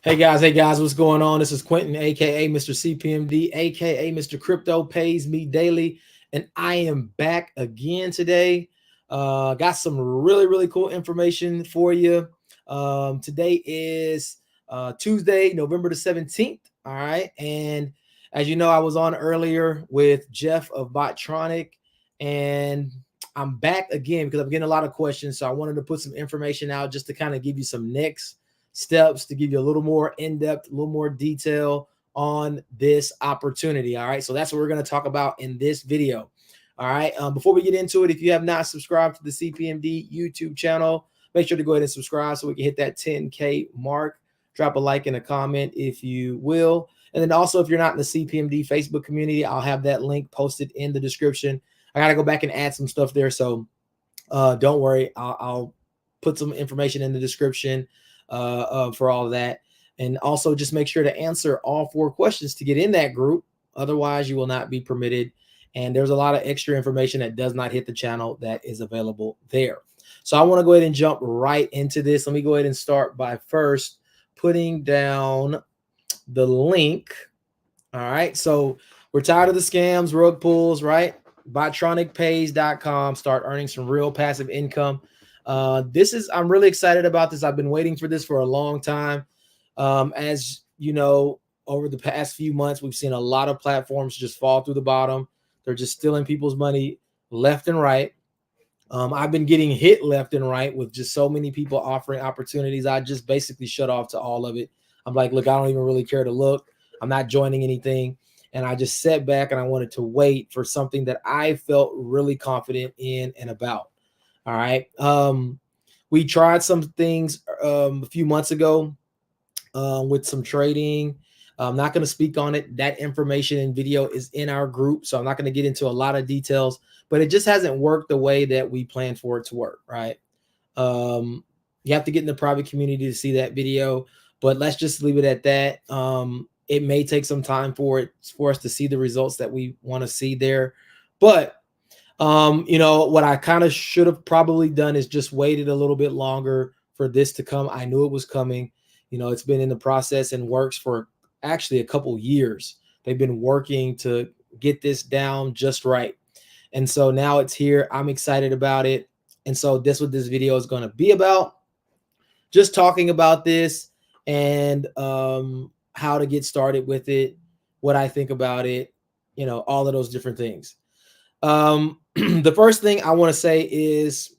Hey guys, what's going on? This is Quentin, aka Mr. CPMD, aka Mr. Crypto Pays Me Daily, and I am back again today. Got some really cool information for you. Today is Tuesday, November the 17th. All right, and as you know, I was on earlier with Jeff of Bottronic, and I'm back again because I'm getting a lot of questions. So I wanted to put some information out just to kind of give you some next steps to give you a little more in-depth, a little more detail on this opportunity. All right, so that's what we're going to talk about in this video. All right, before we get into it, if you have not subscribed to the CPMD YouTube channel, make sure to go ahead and subscribe so we can hit that 10K mark. Drop a like and a comment if you will. And then also, if you're not in the CPMD Facebook community, I'll have that link posted in the description. I got to go back and add some stuff there, so don't worry. I'll put some information in the description for all of that. And also just make sure to answer all 4 questions to get in that group. Otherwise, you will not be permitted. And there's a lot of extra information that does not hit the channel that is available there. So I want to go ahead and jump right into this. Let me go ahead and start by first putting down the link. All right. So we're tired of the scams, rug pulls, right? Bottronicpays.com. Start earning some real passive income. I'm really excited about this. I've been waiting for this for a long time. As you know, over the past few months, we've seen a lot of platforms just fall through the bottom. They're just stealing people's money left and right. I've been getting hit left and right with just so many people offering opportunities. I just basically shut off to all of it. I'm like, look, I don't even really care to look. I'm not joining anything. And I just sat back and I wanted to wait for something that I felt really confident in and about. All right. We tried some things a few months ago with some trading. I'm not going to speak on it. That information and video is in our group, so I'm not going to get into a lot of details, but it just hasn't worked the way that we planned for it to work, right? You have to get in the private community to see that video, but let's just leave it at that. It may take some time for us to see the results that we want to see there, but you know, what I kind of should have probably done is just waited a little bit longer for this to come. I knew it was coming. You know, it's been in the process and works for actually a couple years. They've been working to get this down just right. And so now it's here. I'm excited about it. And so that's what this video is going to be about. Just talking about this and how to get started with it, what I think about it, you know, all of those different things. The first thing I want to say is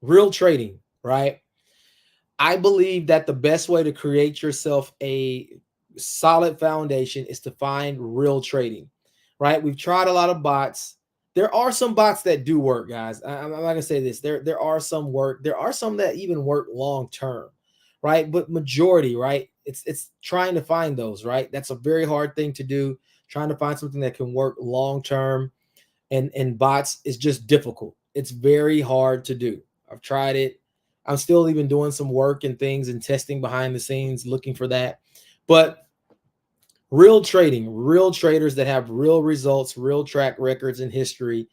real trading, right? I believe that the best way to create yourself a solid foundation is to find real trading, right? We've tried a lot of bots. There are some bots that do work, guys. I'm not gonna say this. There are some work. There are some that even work long term, right? But majority, right? It's trying to find those, right? That's a very hard thing to do. Trying to find something that can work long term and bots is just difficult. It's very hard to do. I've tried it. I'm still even doing some work and things and testing behind the scenes, looking for that. But real trading, real traders that have real results, real track records and history,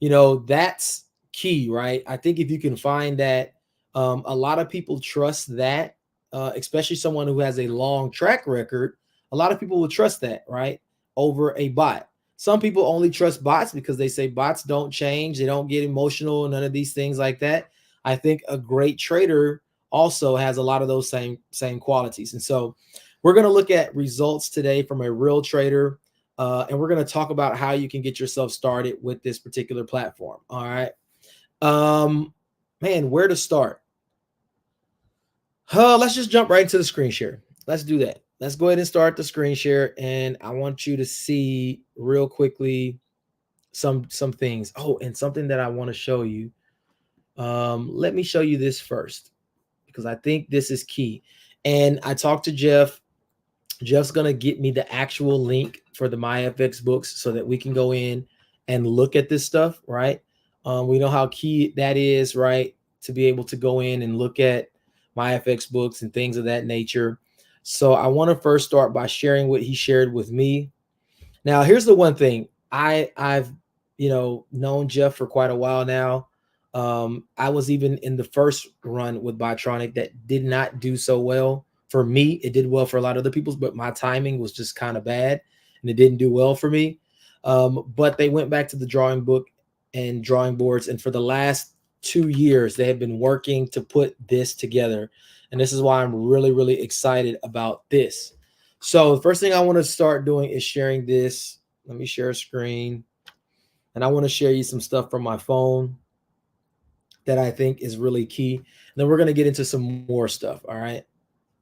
you know, that's key, right? I think if you can find that, a lot of people trust that, especially someone who has a long track record. A lot of people will trust that, right, over a bot. Some people only trust bots because they say bots don't change, they don't get emotional, none of these things like that. I think a great trader also has a lot of those same qualities. And so we're going to look at results today from a real trader, and we're going to talk about how you can get yourself started with this particular platform. All right. Man, where to start? Let's just jump right into the screen share. Let's do that. Let's go ahead and start the screen share, and I want you to see real quickly some things. Oh, and something that I want to show you. Let me show you this first because I think this is key. And I talked to Jeff. Jeff's going to get me the actual link for the MyFX books so that we can go in and look at this stuff, right? We know how key that is, right? To be able to go in and look at MyFX books and things of that nature. So I want to first start by sharing what he shared with me. Now, here's the one thing. I've known Jeff for quite a while now. I was even in the first run with Bottronic that did not do so well For me, it did well for a lot of other people, but my timing was just kind of bad and it didn't do well for me. But they went back to the drawing book and drawing boards. And for the last 2 years, they have been working to put this together. And this is why I'm really, really excited about this. So the first thing I want to start doing is sharing this. Let me share a screen. And I want to share you some stuff from my phone that I think is really key. And then we're going to get into some more stuff. All right.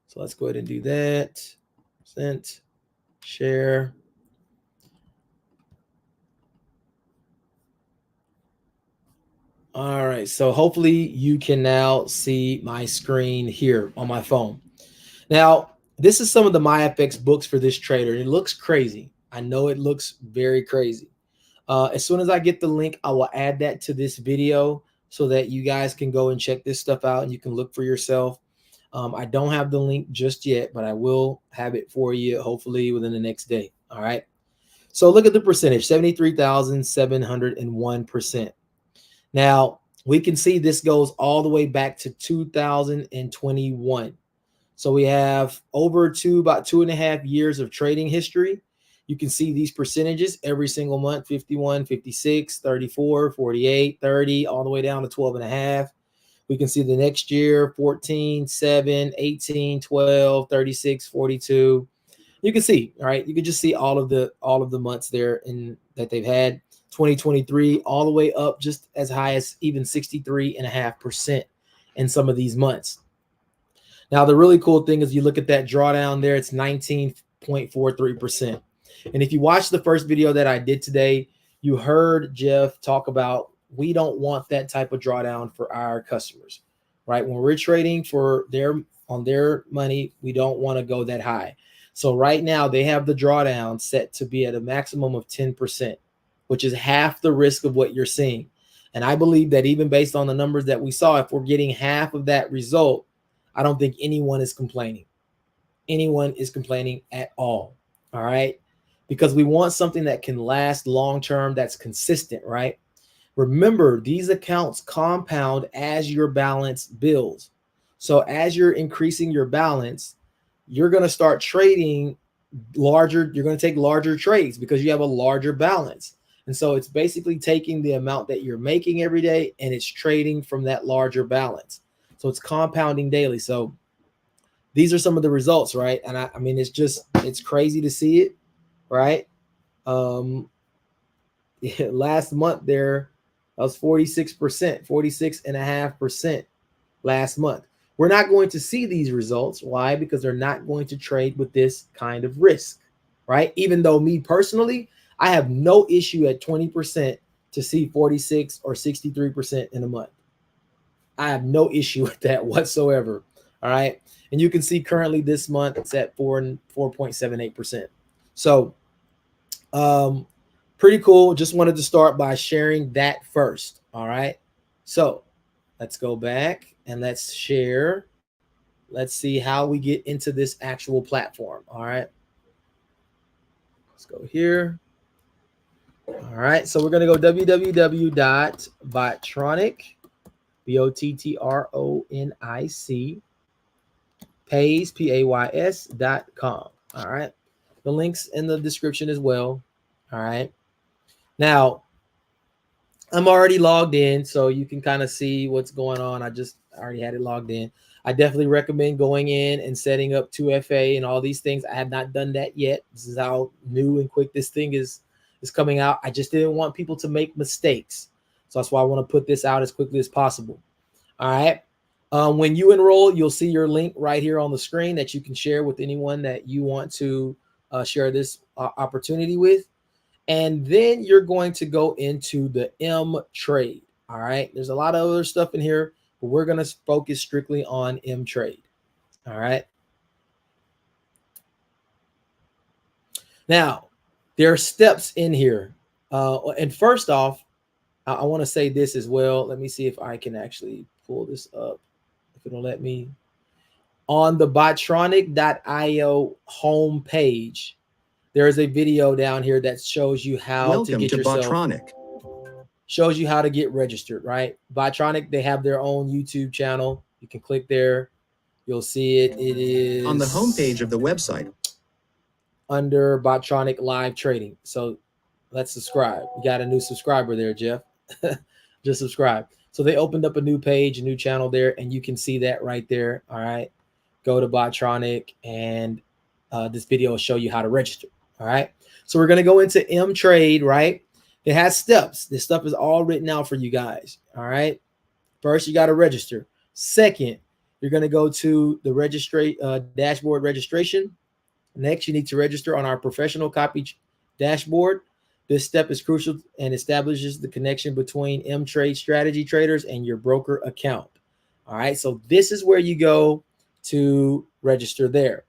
So let's go ahead and do that. Sent, share. All right. So hopefully you can now see my screen here on my phone. Now, this is some of the MyFX books for this trader. It looks crazy. I know it looks very crazy. As soon as I get the link, I will add that to this video so that you guys can go and check this stuff out and you can look for yourself. I don't have the link just yet, but I will have it for you hopefully within the next day. All right. So look at the percentage, 73,701%. Now we can see this goes all the way back to 2021. So we have over about 2.5 years of trading history. You can see these percentages every single month, 51, 56, 34, 48, 30, all the way down to 12.5. We can see the next year, 14, 7, 18, 12, 36, 42. You can see, all right, you can just see all of the months there in that they've had. 2023 all the way up just as high as even 63.5% in some of these months. Now, the really cool thing is you look at that drawdown there, it's 19.43%. And if you watch the first video that I did today, you heard Jeff talk about we don't want that type of drawdown for our customers, right? When we're trading for on their money, we don't want to go that high. So right now they have the drawdown set to be at a maximum of 10%, which is half the risk of what you're seeing. And I believe that even based on the numbers that we saw, if we're getting half of that result, I don't think anyone is complaining. Anyone is complaining at all. All right. Because we want something that can last long term, that's consistent, right? Remember, these accounts compound as your balance builds. So as you're increasing your balance, you're going to start trading larger. You're going to take larger trades because you have a larger balance. And so it's basically taking the amount that you're making every day and it's trading from that larger balance. So it's compounding daily. So these are some of the results, right? And I mean, it's crazy to see it, right? Last month there, that was 46%, 46.5% last month. We're not going to see these results. Why? Because they're not going to trade with this kind of risk, right? Even though me personally, I have no issue at 20% to see 46 or 63% in a month. I have no issue with that whatsoever. All right. And you can see currently this month it's at 4.78%. So pretty cool. Just wanted to start by sharing that first. All right. So let's go back and let's share. Let's see how we get into this actual platform. All right. Let's go here. All right. So we're going to go www.bottronic, Bottronic, pays.com. All right. The link's in the description as well. All right. Now, I'm already logged in, so you can kind of see what's going on. I already had it logged in. I definitely recommend going in and setting up 2FA and all these things. I have not done that yet. This is how new and quick this thing is coming out. I just didn't want people to make mistakes. So that's why I want to put this out as quickly as possible. All right. When you enroll, you'll see your link right here on the screen that you can share with anyone that you want to share this opportunity with. And then you're going to go into the M trade. All right. There's a lot of other stuff in here, but we're going to focus strictly on M trade. All right. Now, there are steps in here. And first off, I want to say this as well. Let me see if I can actually pull this up. If it'll let me. On the Bottronic.io homepage, there is a video down here that shows you how to get yourself. Bottronic. Shows you how to get registered, right? Bottronic, they have their own YouTube channel. You can click there You'll see it. It is on the homepage of the website under Bottronic Live Trading. So let's subscribe. We got a new subscriber there, Jeff. Just subscribe. So they opened up a new page, a new channel there, and you can see that right there. All right. Go to Bottronic, and this video will show you how to register. All right. So we're going to go into M Trade, right? It has steps. This stuff is all written out for you guys. All right. First, you got to register. Second, you're going to go to the dashboard registration. Next, you need to register on our professional copy dashboard. This step is crucial and establishes the connection between M-Trade strategy traders and your broker account. All right, so this is where you go to register there.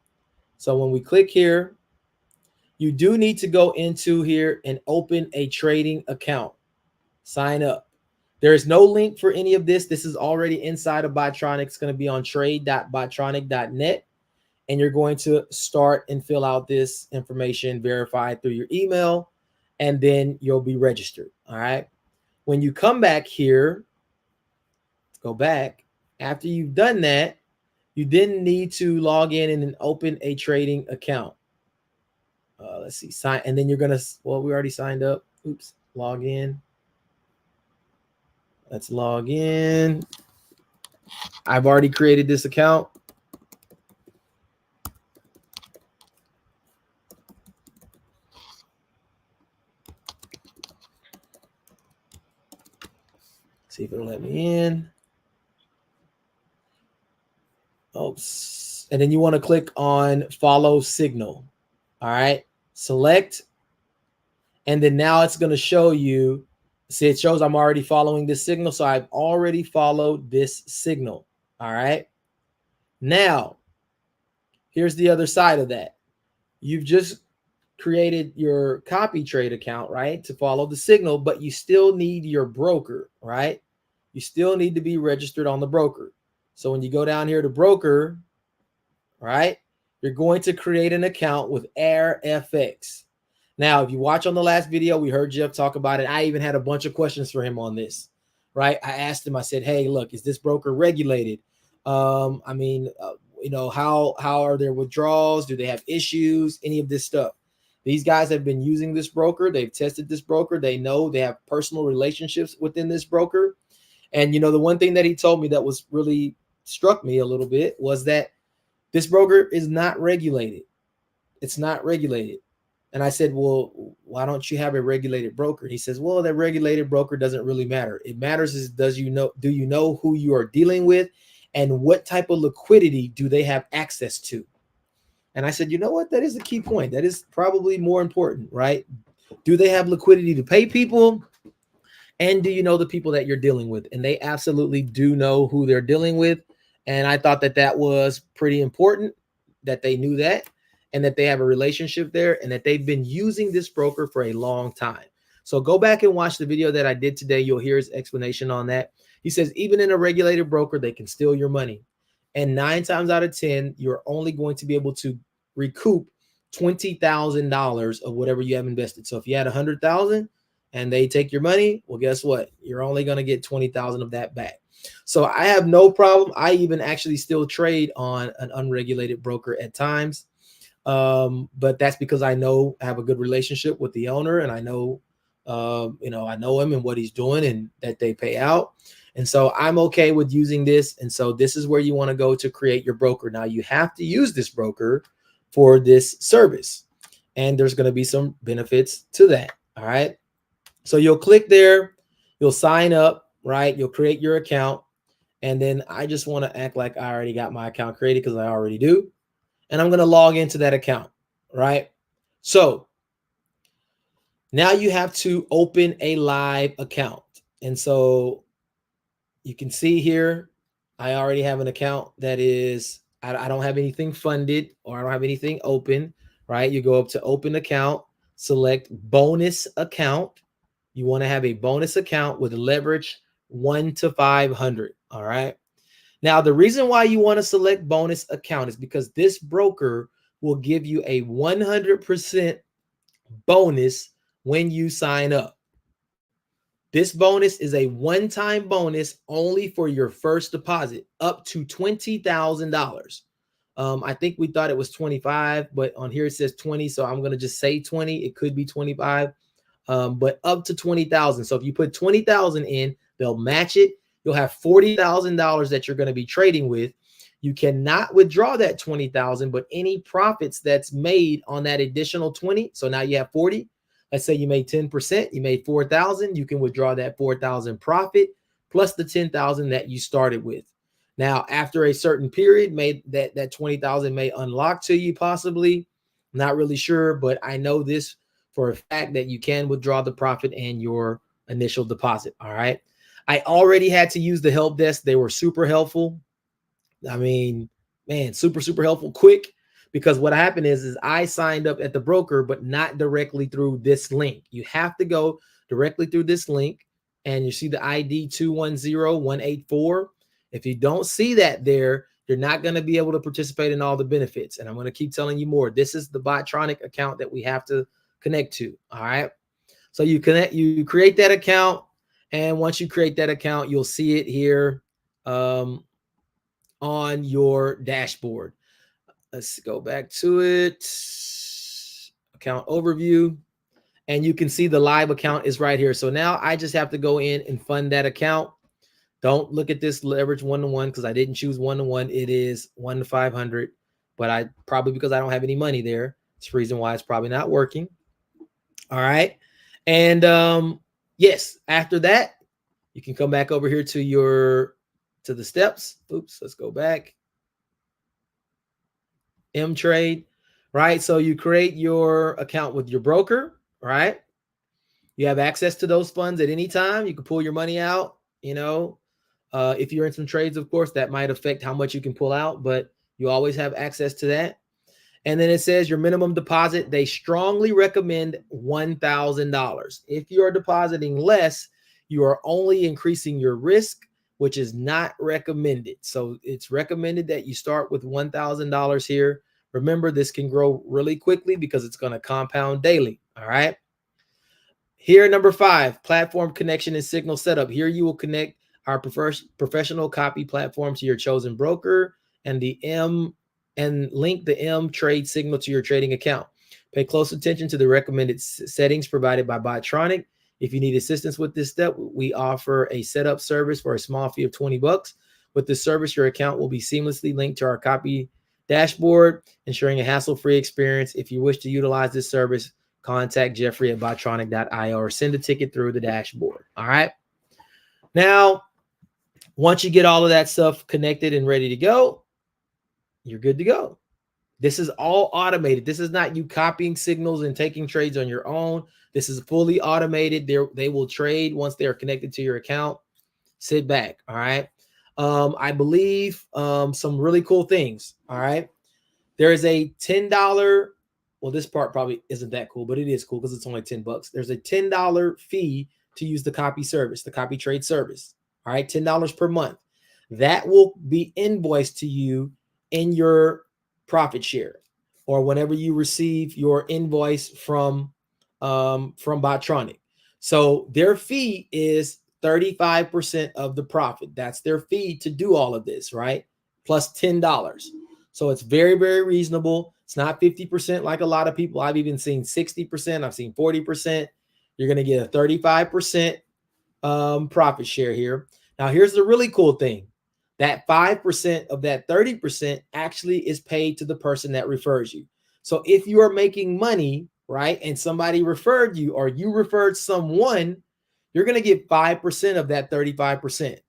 So when we click here, you do need to go into here and open a trading account. Sign up. There is no link for any of this. This is already inside of Bottronic. It's going to be on trade.bottronic.net. And you're going to start and fill out this information verified through your email, and then you'll be registered. All right. When you come back here, go back. After you've done that, you then need to log in and then open a trading account. Let's see, sign, and then you're going to, well, we already signed up. Oops, log in. Let's log in. I've already created this account. See if it'll let me in. Oops. And then you want to click on follow signal. All right. Select. And then now it's going to show you. See, it shows I'm already following this signal. So I've already followed this signal. All right. Now, here's the other side of that. You've just created your copy trade account, right, to follow the signal, but you still need your broker, right? You still need to be registered on the broker. So when you go down here to broker, right, you're going to create an account with AirFX. Now, if you watch on the last video, we heard Jeff talk about it. I even had a bunch of questions for him on this, right? I asked him, I said, hey, look, is this broker regulated? You know, how are their withdrawals? Do they have issues? Any of this stuff? These guys have been using this broker. They've tested this broker. They know they have personal relationships within this broker. And, you know, the one thing that he told me that was really struck me a little bit was that this broker is not regulated. It's not regulated. And I said, well, why don't you have a regulated broker? He says, well, that regulated broker doesn't really matter. It matters is, do you know who you are dealing with and what type of liquidity do they have access to? And I said, you know what? That is a key point. That is probably more important, right? Do they have liquidity to pay people? And do you know the people that you're dealing with? And they absolutely do know who they're dealing with. And I thought that that was pretty important, that they knew that, and that they have a relationship there, and that they've been using this broker for a long time. So go back and watch the video that I did today. You'll hear his explanation on that. He says, even in a regulated broker, they can steal your money. And 9 times out of 10, you're only going to be able to recoup $20,000 of whatever you have invested. So if you had 100,000 and they take your money, well, guess what? You're only going to get 20,000 of that back. So I have no problem. I even actually still trade on an unregulated broker at times. But that's because I have a good relationship with the owner, and I know him and what he's doing, and that they pay out. And so I'm okay with using this. And so this is where you want to go to create your broker. Now you have to use this broker for this service, and there's going to be some benefits to that. All right. So you'll click there, you'll sign up, right? You'll create your account. And then I just want to act like I already got my account created, because I already do. And I'm going to log into that account, right? So now you have to open a live account. And so you can see here, I already have an account that is, I don't have anything funded, or I don't have anything open, right? You go up to open account, select bonus account. You want to have a bonus account with leverage 1 to 500. All right. Now, the reason why you want to select bonus account is because this broker will give you a 100% bonus when you sign up. This bonus is a one-time bonus only for your first deposit, up to $20,000. I think we thought it was 25, but on here it says 20, so I'm going to just say 20. It could be 25, but up to 20,000. So if you put 20,000 in, they'll match it. You'll have $40,000 that you're going to be trading with. You cannot withdraw that 20,000, but any profits that's made on that additional 20, so now you have 40. Let's say you made 10%, you made 4,000, you can withdraw that 4,000 profit plus the 10,000 that you started with. Now, after a certain period, that 20,000 may unlock to you possibly. Not really sure, but I know this for a fact that you can withdraw the profit and your initial deposit. All right. I already had to use the help desk. They were super helpful. I mean, man, super helpful, quick. Because what happened is I signed up at the broker, but not directly through this link. You have to go directly through this link, and you see the ID 210184. If you don't see that there, you're not going to be able to participate in all the benefits. And I'm going to keep telling you more. This is the Bottronic account that we have to connect to. All right. So you create that account. And once you create that account, you'll see it here on your dashboard. Let's go back to it. Account overview. And you can see the live account is right here. So now I just have to go in and fund that account. Don't look at this leverage 1-to-1 because I didn't choose 1-to-1. It is 1 to 500, but I probably because I don't have any money there. It's the reason why it's probably not working. All right. And yes, after that, you can come back over here to the steps. Oops, let's go back. M-Trade, right? So you create your account with your broker, right? You have access to those funds at any time. You can pull your money out, if you're in some trades, of course, that might affect how much you can pull out, but you always have access to that. And then it says your minimum deposit, they strongly recommend $1,000. If you are depositing less, you are only increasing your risk, which is not recommended. So it's recommended that you start with $1,000 here. Remember, this can grow really quickly because it's going to compound daily. All right. Here, number 5, platform connection and signal setup. Here you will connect our professional copy platform to your chosen broker and link the M-Trade signal to your trading account. Pay close attention to the recommended settings provided by Bottronic. If you need assistance with this step, we offer a setup service for a small fee of $20. With this service, your account will be seamlessly linked to our copy dashboard, ensuring a hassle-free experience. If you wish to utilize this service, contact Jeffrey at bottronic.io or send a ticket through the dashboard. All right. Now, once you get all of that stuff connected and ready to go, you're good to go. This is all automated. This is not you copying signals and taking trades on your own. This is fully automated. They will trade once they are connected to your account. Sit back. All right. I believe some really cool things. All right. There is a $10. Well, this part probably isn't that cool, but it is cool because it's only $10. There's a $10 fee to use the copy service, the copy trade service. All right. $10 per month. That will be invoiced to you in your profit share or whenever you receive your invoice from Bottronic. So their fee is 35% of the profit. That's their fee to do all of this, right? Plus $10. So it's very, very reasonable. It's not 50% like a lot of people. I've even seen 60%. I've seen 40%. You're going to get a 35% profit share here. Now, here's the really cool thing. That 5% of that 30% actually is paid to the person that refers you. So if you are making money, right, and somebody referred you or you referred someone, you're going to get 5% of that 35%.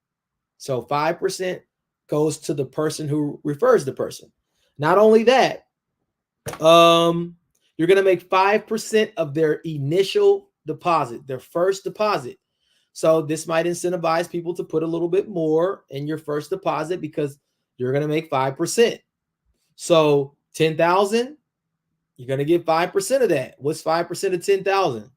So 5% goes to the person who refers the person. Not only that, you're going to make 5% of their initial deposit, their first deposit. So this might incentivize people to put a little bit more in your first deposit because you're going to make 5%. So 10,000, you're going to get 5% of that. What's 5% of 10,000?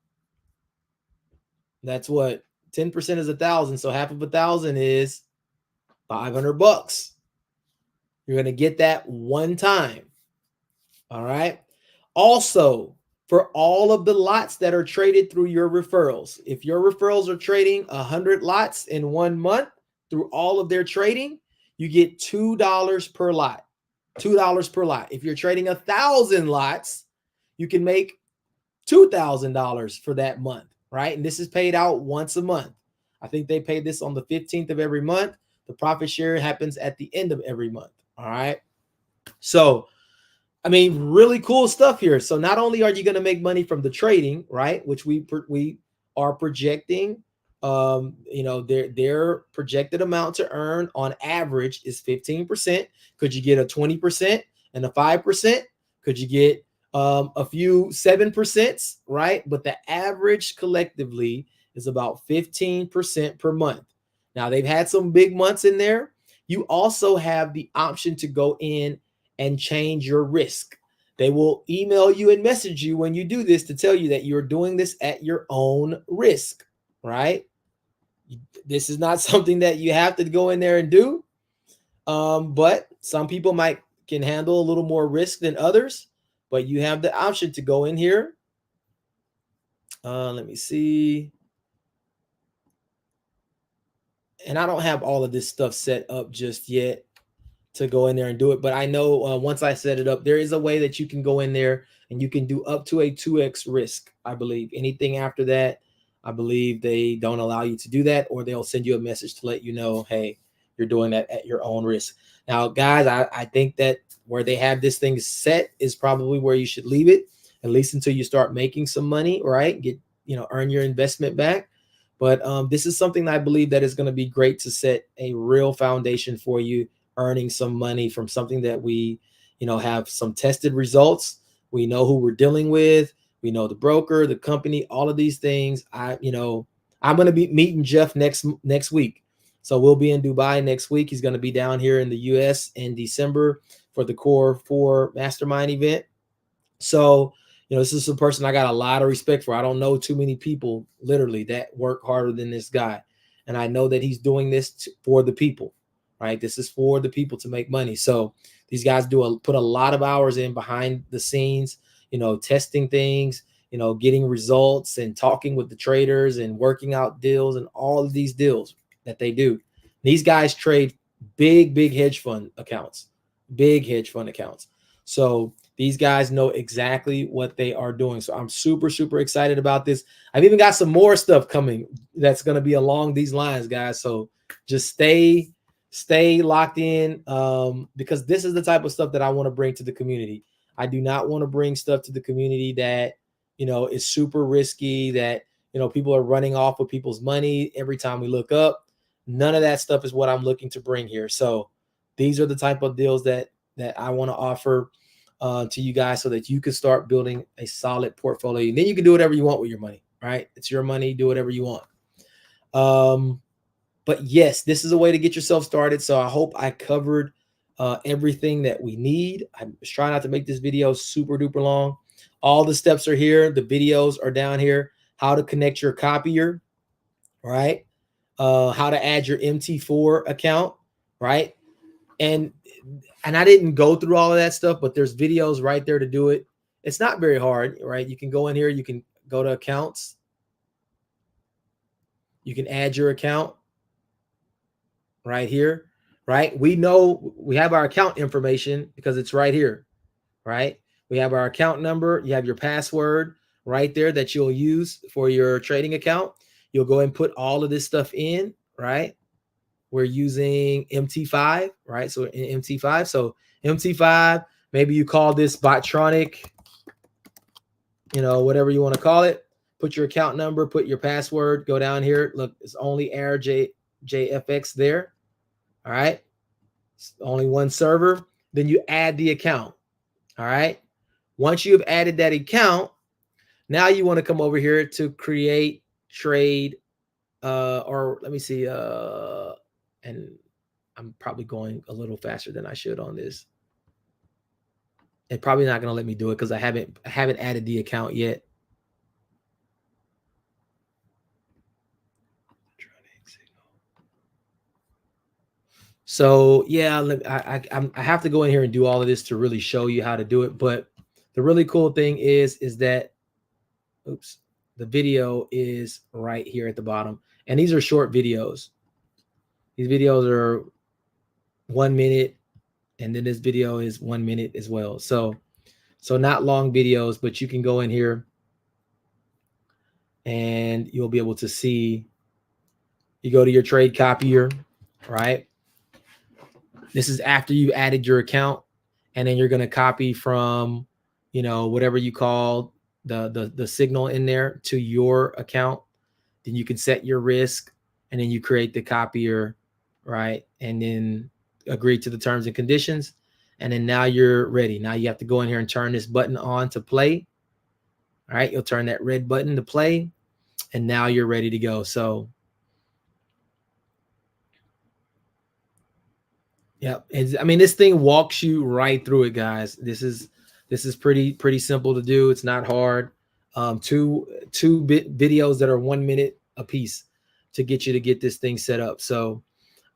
That's what 10% is 1,000. So half of 1,000 is $500. You're going to get that one time. All right. Also, for all of the lots that are traded through your referrals. If your referrals are trading 100 lots in 1 month through all of their trading, you get $2 per lot. $2 per lot. If you're trading 1,000 lots, you can make $2,000 for that month, right? And this is paid out once a month. I think they pay this on the 15th of every month. The profit share happens at the end of every month. All right. So, I mean, really cool stuff here. So not only are you going to make money from the trading, right, which we are projecting, you know, their projected amount to earn on average is 15%. Could you get a 20% and a 5%? Could you get a few 7%, right? But the average collectively is about 15% per month. Now they've had some big months in there. You also have the option to go in and change your risk. They will email you and message you when you do this to tell you that you're doing this at your own risk, right? This is not something that you have to go in there and do. But some people can handle a little more risk than others, but you have the option to go in here. Let me see. And I don't have all of this stuff set up just yet to go in there and do it. But I know once I set it up, there is a way that you can go in there and you can do up to a 2x risk, I believe. Anything after that, I believe they don't allow you to do that, or they'll send you a message to let you know, hey, you're doing that at your own risk. Now, guys, I think that where they have this thing set is probably where you should leave it, at least until you start making some money, right? Earn your investment back. But this is something I believe that is going to be great to set a real foundation for you, earning some money from something that we, have some tested results. We know who we're dealing with. We know the broker, the company, all of these things. I'm going to be meeting Jeff next week. So we'll be in Dubai next week. He's going to be down here in the US in December for the Core 4 Mastermind event. So, this is a person I got a lot of respect for. I don't know too many people literally that work harder than this guy. And I know that he's doing this for the people, right? This is for the people to make money. So these guys put a lot of hours in behind the scenes, testing things, getting results and talking with the traders and working out deals and all of these deals that they do. These guys trade big hedge fund accounts, So these guys know exactly what they are doing. So I'm super excited about this. I've even got some more stuff coming that's going to be along these lines, guys. So just stay locked in, because this is the type of stuff that I want to bring to the community. I do not want to bring stuff to the community that, is super risky, that, people are running off with people's money every time we look up. None of that stuff is what I'm looking to bring here. So these are the type of deals that I want to offer to you guys so that you can start building a solid portfolio. And then you can do whatever you want with your money, right? It's your money. Do whatever you want. But yes, this is a way to get yourself started. So I hope I covered everything that we need. I'm trying not to make this video super duper long. All the steps are here. The videos are down here. How to connect your copier, right? How to add your MT4 account, right? And I didn't go through all of that stuff, but there's videos right there to do it. It's not very hard, right? You can go in here. You can go to accounts. You can add your account right here, right? We know we have our account information because it's right here, right? We have our account number. You have your password right there that you'll use for your trading account. You'll go and put all of this stuff in, right? We're using MT5, right? So in MT5, MT5, maybe you call this Bottronic, whatever you want to call it. Put your account number, put your password, go down here. Look, it's only JFX there. All right. It's only one server. Then you add the account. All right. Once you've added that account, now you want to come over here to create trade, or let me see, and I'm probably going a little faster than I should on this. And probably not going to let me do it because I haven't added the account yet. So yeah, I have to go in here and do all of this to really show you how to do it. But the really cool thing is that oops, the video is right here at the bottom. And these are short videos. These videos are 1 minute, and then this video is 1 minute as well. So not long videos, but you can go in here and you'll be able to see. You go to your trade copier, right? This is after you added your account, and then you're going to copy from, you know, whatever you call the signal in there to your account. Then you can set your risk, and then you create the copier, right? And then agree to the terms and conditions. And then now you're ready. Now you have to go in here and turn this button on to play. All right, you'll turn that red button to play, and now you're ready to go. So yeah, I mean, this thing walks you right through it, guys. This is pretty simple to do. It's not hard. Two videos that are 1 minute a piece to get this thing set up. So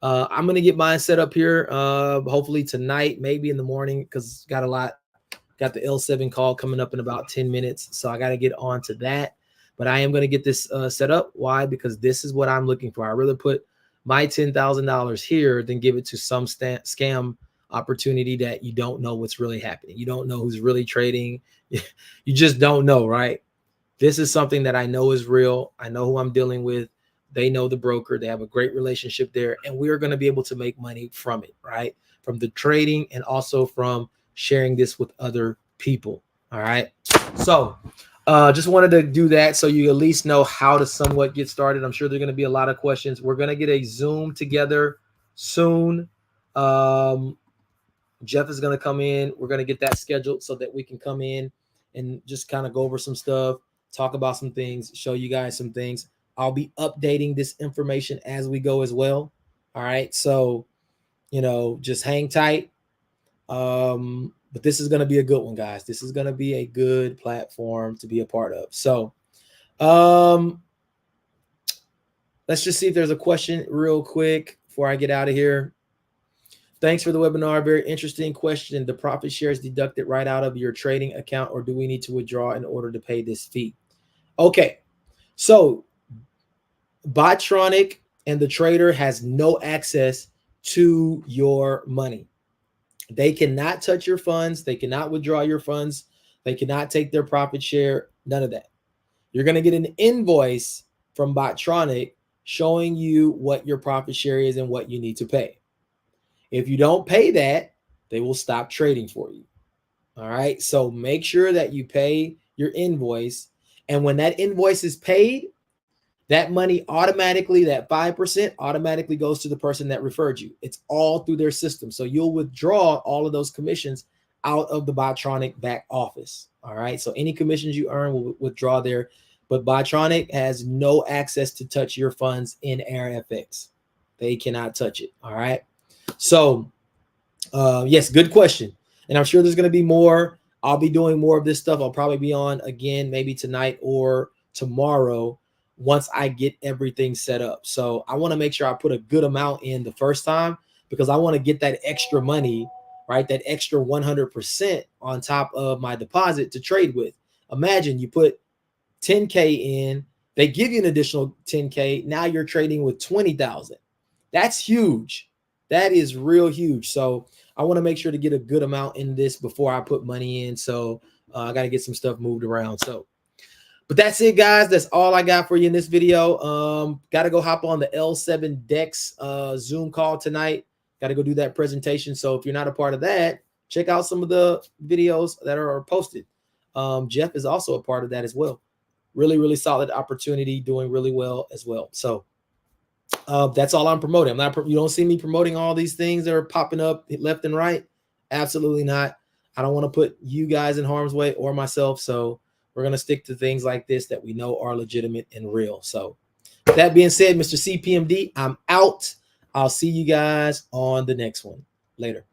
I'm gonna get mine set up here. Hopefully tonight, maybe in the morning, because got the L7 call coming up in about 10 minutes. So I got to get on to that. But I am going to get this set up. Why? Because this is what I'm looking for. I rather put my $10,000 here than give it to some scam opportunity that you don't know what's really happening. You don't know who's really trading. You just don't know, right? This is something that I know is real. I know who I'm dealing with. They know the broker. They have a great relationship there. And we are going to be able to make money from it, right? From the trading and also from sharing this with other people. All right. So just wanted to do that so you at least know how to somewhat get started. I'm sure there are going to be a lot of questions. We're going to get a Zoom together soon. Jeff is going to come in. We're going to get that scheduled so that we can come in and just kind of go over some stuff, talk about some things, show you guys some things. I'll be updating this information as we go as well. All right. So, you know, just hang tight. But this is going to be a good one, guys. This is going to be a good platform to be a part of. So, let's just see if there's a question real quick before I get out of here. Thanks for the webinar. Very interesting question. The profit share is deducted right out of your trading account, or do we need to withdraw in order to pay this fee? Okay. So Bottronic and the trader has no access to your money. They cannot touch your funds. They cannot withdraw your funds. They cannot take their profit share. None of that. You're going to get an invoice from Bottronic showing you what your profit share is and what you need to pay. If you don't pay that, they will stop trading for you. All right. So make sure that you pay your invoice. And when that invoice is paid, that money automatically, that 5% automatically goes to the person that referred you. It's all through their system. So you'll withdraw all of those commissions out of the Bottronic back office. All right. So any commissions you earn will withdraw there. But Bottronic has no access to touch your funds in AirFX. They cannot touch it. All right. So, yes, good question. And I'm sure there's going to be more. I'll be doing more of this stuff. I'll probably be on again, maybe tonight or tomorrow once I get everything set up. So I want to make sure I put a good amount in the first time because I want to get that extra money, right? That extra 100% on top of my deposit to trade with. Imagine you put 10K in, they give you an additional 10K. Now you're trading with 20,000. That's huge. That is real huge. So I want to make sure to get a good amount in this before I put money in. So I got to get some stuff moved around. So, but that's it, guys. That's all I got for you in this video. Got to go hop on the L7 Dex Zoom call tonight. Got to go do that presentation. So if you're not a part of that, check out some of the videos that are posted. Jeff is also a part of that as well. Really, really solid opportunity, doing really well as well. So that's all I'm promoting. You don't see me promoting all these things that are popping up left and right. Absolutely not. I don't want to put you guys in harm's way or myself. So we're going to stick to things like this that we know are legitimate and real. So with that being said, Mr. CPMD, I'm out. I'll see you guys on the next one. Later.